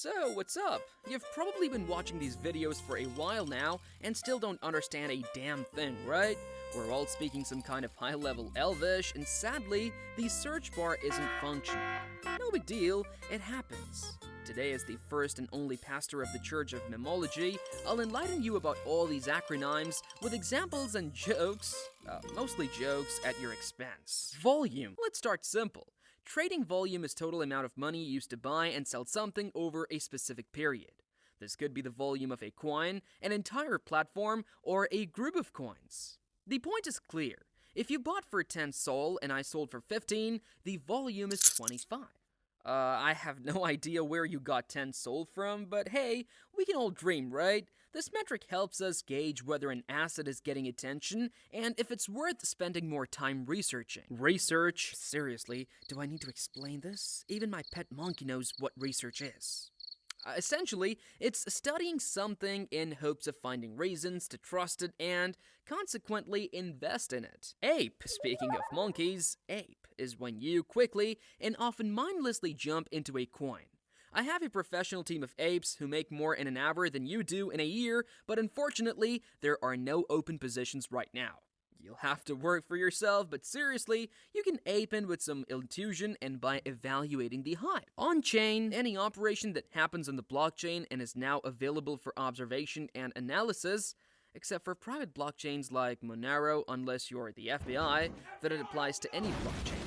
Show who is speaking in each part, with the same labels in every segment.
Speaker 1: So, what's up? You've probably been watching these videos for a while now and still don't understand a damn thing, right? We're all speaking some kind of high-level Elvish, and sadly, the search bar isn't functioning. No big deal, it happens. Today, as the first and only pastor of the Church of Memology, I'll enlighten you about all these acronyms with examples and jokes, mostly jokes, at your expense. Volume. Let's start simple. Trading volume is total amount of money used to buy and sell something over a specific period. This could be the volume of a coin, an entire platform, or a group of coins. The point is clear. If you bought for 10 sol and I sold for 15, the volume is 25. I have no idea where you got 10 sol from, but hey, we can all dream, right? This metric helps us gauge whether an asset is getting attention and if it's worth spending more time researching. Research? Seriously, do I need to explain this? Even my pet monkey knows what research is. Essentially, it's studying something in hopes of finding reasons to trust it and, consequently, invest in it. Ape, speaking of monkeys, ape is when you quickly and often mindlessly jump into a coin. I have a professional team of apes who make more in an hour than you do in a year, but unfortunately, there are no open positions right now. You'll have to work for yourself, but seriously, you can ape in with some intuition and by evaluating the hype. Onchain, any operation that happens on the blockchain and is now available for observation and analysis, except for private blockchains like Monero, unless you're the FBI, that it applies to any blockchain.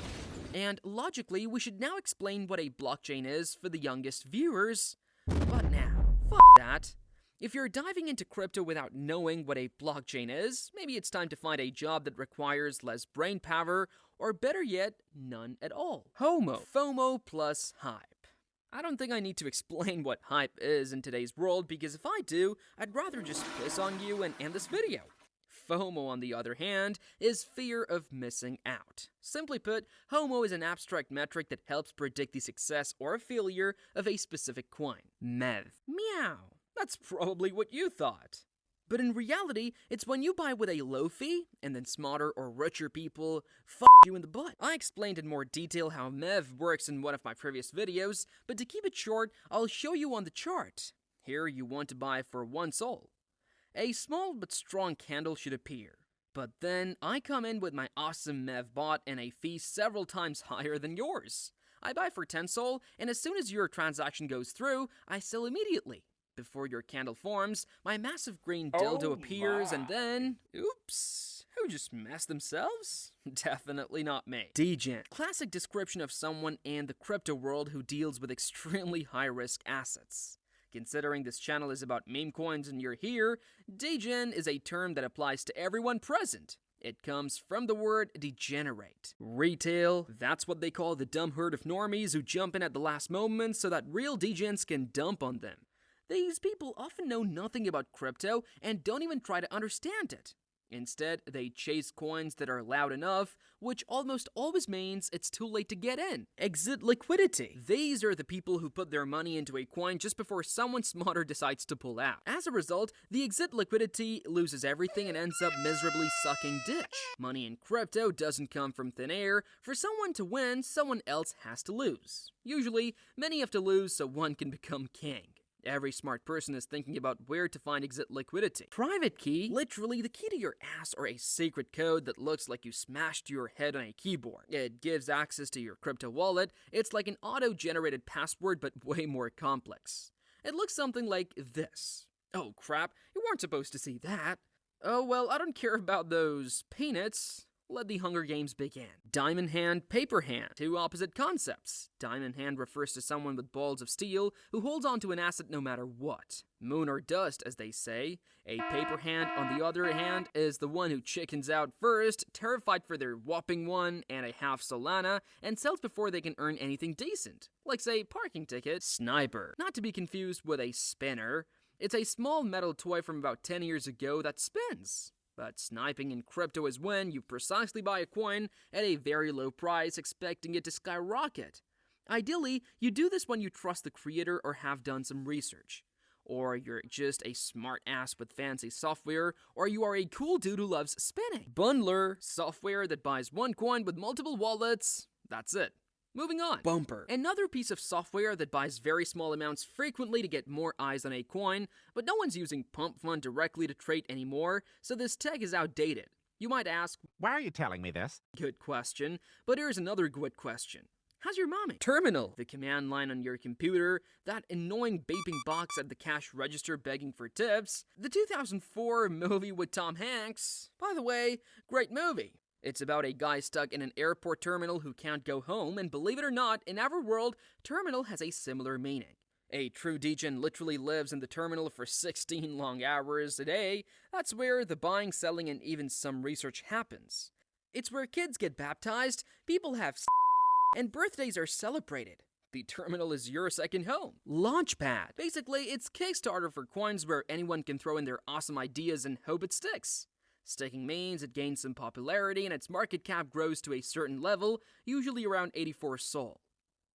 Speaker 1: And logically, we should now explain what a blockchain is for the youngest viewers. But now, fuck that. If you're diving into crypto without knowing what a blockchain is, maybe it's time to find a job that requires less brain power, or better yet, none at all. Homo. FOMO plus hype. I don't think I need to explain what hype is in today's world, because if I do, I'd rather just piss on you and end this video. FOMO, on the other hand, is fear of missing out. Simply put, Homo is an abstract metric that helps predict the success or failure of a specific coin. Mev. Meow. That's probably what you thought. But in reality, it's when you buy with a low fee, and then smarter or richer people f*** you in the butt. I explained in more detail how MEV works in one of my previous videos, but to keep it short, I'll show you on the chart. Here you want to buy for 1 sol. A small but strong candle should appear. But then, I come in with my awesome MEV bot and a fee several times higher than yours. I buy for 10 sol, and as soon as your transaction goes through, I sell immediately. Before your candle forms, my massive green dildo appears, and then... Oops! Who just messed themselves? Definitely not me. Degen. Classic description of someone in the crypto world who deals with extremely high-risk assets. Considering this channel is about meme coins and you're here, Degen is a term that applies to everyone present. It comes from the word degenerate. Retail, that's what they call the dumb herd of normies who jump in at the last moment so that real degens can dump on them. These people often know nothing about crypto and don't even try to understand it. Instead, they chase coins that are loud enough, which almost always means it's too late to get in. Exit liquidity. These are the people who put their money into a coin just before someone smarter decides to pull out. As a result, the exit liquidity loses everything and ends up miserably sucking ditch. Money in crypto doesn't come from thin air. For someone to win, someone else has to lose. Usually, many have to lose so one can become king. Every smart person is thinking about where to find exit liquidity. Private key, literally the key to your ass or a secret code that looks like you smashed your head on a keyboard. It gives access to your crypto wallet. It's like an auto-generated password but way more complex. It looks something like this. Oh crap, you weren't supposed to see that. Oh well, I don't care about those peanuts. Let the Hunger Games begin. Diamond hand, paper hand. Two opposite concepts. Diamond hand refers to someone with balls of steel who holds on to an asset no matter what. Moon or dust, as they say. A paper hand, on the other hand, is the one who chickens out first, terrified for their whopping 1.5 Solana, and sells before they can earn anything decent. Like, say, parking ticket. Sniper. Not to be confused with a spinner. It's a small metal toy from about 10 years ago that spins. But sniping in crypto is when you precisely buy a coin at a very low price, expecting it to skyrocket. Ideally, you do this when you trust the creator or have done some research. Or you're just a smart ass with fancy software, or you are a cool dude who loves spinning. Bundler, software that buys one coin with multiple wallets. That's it. Moving on. Bumper. Another piece of software that buys very small amounts frequently to get more eyes on a coin, but no one's using pump fund directly to trade anymore, so this tech is outdated. You might ask,
Speaker 2: why are you telling me this?
Speaker 1: Good question, but here's another good question. How's your mommy? Terminal, the command line on your computer, that annoying beeping box at the cash register begging for tips, the 2004 movie with Tom Hanks. By the way, great movie. It's about a guy stuck in an airport terminal who can't go home, and believe it or not, in our world, terminal has a similar meaning. A true Degen literally lives in the terminal for 16 long hours a day. That's where the buying, selling, and even some research happens. It's where kids get baptized, people have and birthdays are celebrated. The terminal is your second home. Launchpad. Basically, it's Kickstarter for coins where anyone can throw in their awesome ideas and hope it sticks. Sticking means it gains some popularity and its market cap grows to a certain level, usually around 84 Sol.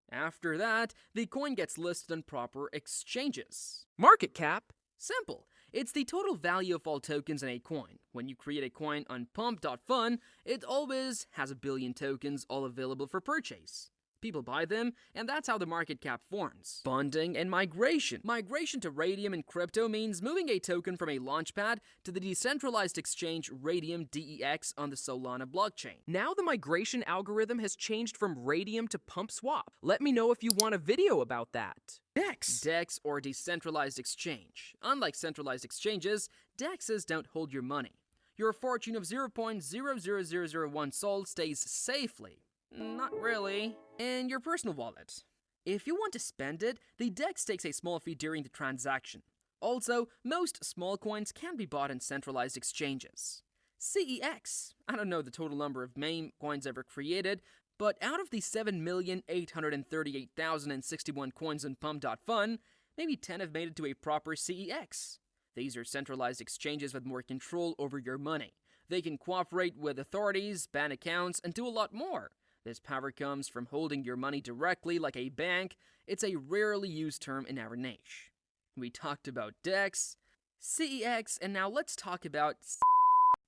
Speaker 1: After that, the coin gets listed on proper exchanges. Market cap? Simple. It's the total value of all tokens in a coin. When you create a coin on pump.fun, it always has a billion tokens all available for purchase. People buy them, and that's how the market cap forms. Bonding and migration. Migration to Radium in crypto means moving a token from a Launchpad to the decentralized exchange Radium DEX on the Solana blockchain.
Speaker 3: Now the migration algorithm has changed from Radium to Pump Swap. Let me know if you want a video about that.
Speaker 1: DEX or decentralized exchange. Unlike centralized exchanges, DEXs don't hold your money. Your fortune of 0.00001 Sol stays safely. Not really. In your personal wallet. If you want to spend it, the DEX takes a small fee during the transaction. Also, most small coins can be bought in centralized exchanges. CEX. I don't know the total number of meme coins ever created, but out of the 7,838,061 coins in Pump.fun, maybe 10 have made it to a proper CEX. These are centralized exchanges with more control over your money. They can cooperate with authorities, ban accounts, and do a lot more. This power comes from holding your money directly like a bank. It's a rarely used term in our niche. We talked about DEX, CEX, and now let's talk about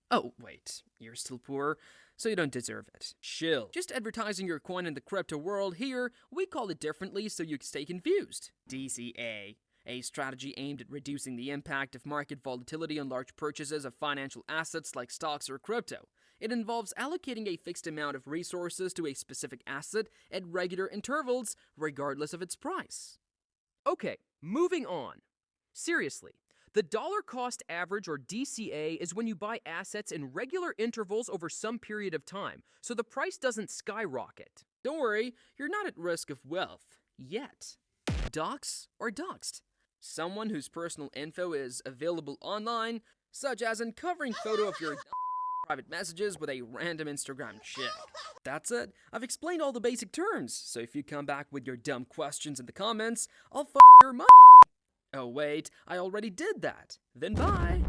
Speaker 1: Oh, wait, you're still poor, so you don't deserve it. Shill. Just advertising your coin in the crypto world. Here, we call it differently so you stay confused. DCA. A strategy aimed at reducing the impact of market volatility on large purchases of financial assets like stocks or crypto. It involves allocating a fixed amount of resources to a specific asset at regular intervals, regardless of its price.
Speaker 3: Okay, moving on. Seriously, the dollar cost average, or DCA, is when you buy assets in regular intervals over some period of time, so the price doesn't skyrocket.
Speaker 1: Don't worry, you're not at risk of wealth. Yet. Dox or Doxxed? Someone whose personal info is available online, such as uncovering photo of your private messages with a random Instagram chick. That's it. I've explained all the basic terms, so if you come back with your dumb questions in the comments, I'll your money. Oh wait, I already did that. Then bye.